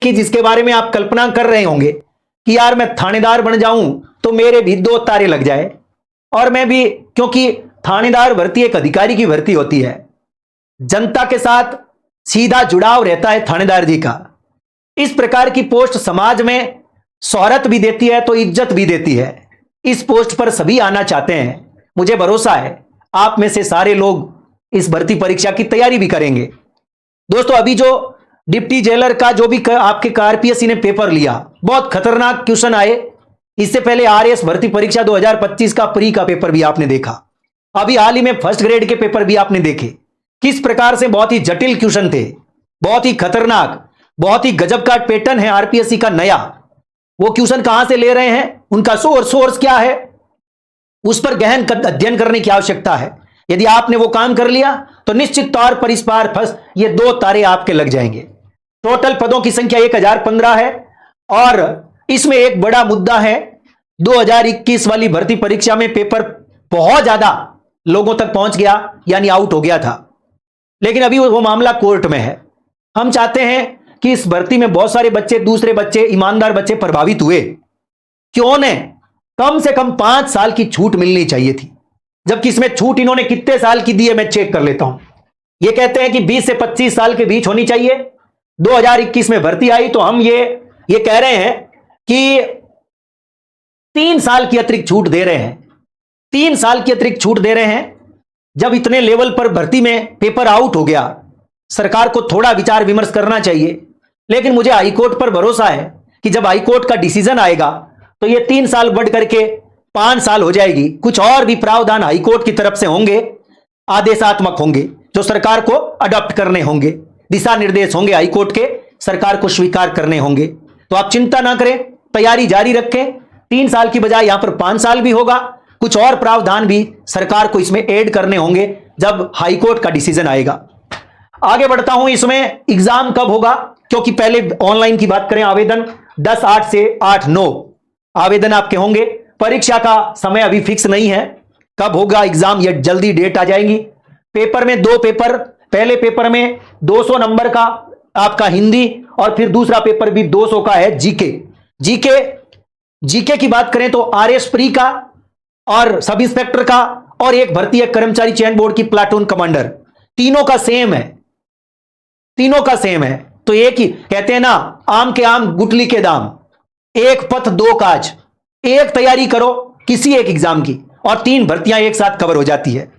कि जिसके बारे में आप कल्पना कर रहे होंगे कि यार मैं थानेदार बन जाऊं तो मेरे भी 2 तारे लग जाए, और मैं भी, क्योंकि थानेदार भर्ती एक अधिकारी की भर्ती होती है, जनता के साथ सीधा जुड़ाव रहता है थानेदार जी का। इस प्रकार की पोस्ट समाज में शोहरत भी देती है तो इज्जत भी देती है। इस पोस्ट पर सभी आना चाहते हैं। मुझे भरोसा है आप में से सारे लोग इस भर्ती परीक्षा की तैयारी भी करेंगे। दोस्तों, अभी जो डिप्टी जेलर का जो भी आपके आरपीएससी ने पेपर लिया, बहुत खतरनाक क्वेश्चन आए। इससे पहले आरएएस भर्ती परीक्षा 2025 का प्री का पेपर भी आपने देखा। अभी हाल ही में फर्स्ट ग्रेड के पेपर भी आपने देखे, किस प्रकार से बहुत ही जटिल क्वेश्चन थे, बहुत ही खतरनाक, बहुत ही गजब का पैटर्न है आरपीएससी का नया। वो क्वेश्चन कहां से ले रहे हैं, उनका सोर्स क्या है, उस पर गहन अध्ययन करने की आवश्यकता है। यदि आपने वो काम कर लिया तो निश्चित तौर पर इस बार ये 2 तारे आपके लग जाएंगे। टोटल पदों की संख्या 1015 है, और इसमें एक बड़ा मुद्दा है, 2021 वाली भर्ती परीक्षा में पेपर बहुत ज्यादा लोगों तक पहुंच गया, यानी आउट हो गया था, लेकिन अभी वो मामला कोर्ट में है। हम चाहते हैं कि इस भर्ती में बहुत सारे बच्चे, दूसरे बच्चे, ईमानदार बच्चे प्रभावित हुए। क्यों ने कम से कम 5 साल की छूट मिलनी चाहिए थी, जबकि इसमें छूट इन्होंने कितने साल की दी है मैं चेक कर लेता हूं। ये कहते हैं कि 20 से 25 साल के बीच होनी चाहिए। 2021 में भर्ती आई तो हम ये कह रहे हैं कि 3 साल की अतिरिक्त छूट दे रहे हैं। 3 साल की अतिरिक्त छूट दे रहे हैं। जब इतने लेवल पर भर्ती में पेपर आउट हो गया, सरकार को थोड़ा विचार विमर्श करना चाहिए। लेकिन मुझे हाईकोर्ट पर भरोसा है कि जब हाईकोर्ट का डिसीजन आएगा तो ये 3 साल बढ़ करके 5 साल हो जाएगी। कुछ और भी प्रावधान हाईकोर्ट की तरफ से होंगे, आदेशात्मक होंगे, जो सरकार को अडॉप्ट करने होंगे, दिशा निर्देश होंगे हाईकोर्ट के, सरकार को स्वीकार करने होंगे। तो आप चिंता ना करें, तैयारी जारी रखें। 3 साल की बजाय यहां पर 5 साल भी होगा। कुछ और प्रावधान भी सरकार को इसमें ऐड करने होंगे जब हाईकोर्ट का डिसीजन आएगा। आगे बढ़ता हूं, इसमें एग्जाम कब होगा, क्योंकि पहले ऑनलाइन की बात करें, आवेदन 10/8 से 8/9 आवेदन आपके होंगे। परीक्षा का समय अभी फिक्स नहीं है, कब होगा एग्जाम, ये जल्दी डेट आ जाएंगी। पेपर में 2 पेपर, पहले पेपर में 200 नंबर का आपका हिंदी, और फिर दूसरा पेपर भी 200 का है जीके की बात करें तो आरएस प्री का और सब इंस्पेक्टर का, और एक भर्ती है कर्मचारी चयन बोर्ड की प्लाटून कमांडर। तीनों का सेम है, तीनों का सेम है। तो एक ही कहते हैं ना, आम के आम गुठली के दाम, एक पथ 2 काज। एक तैयारी करो किसी एक एग्जाम की और 3 भर्तियां एक साथ कवर हो जाती है।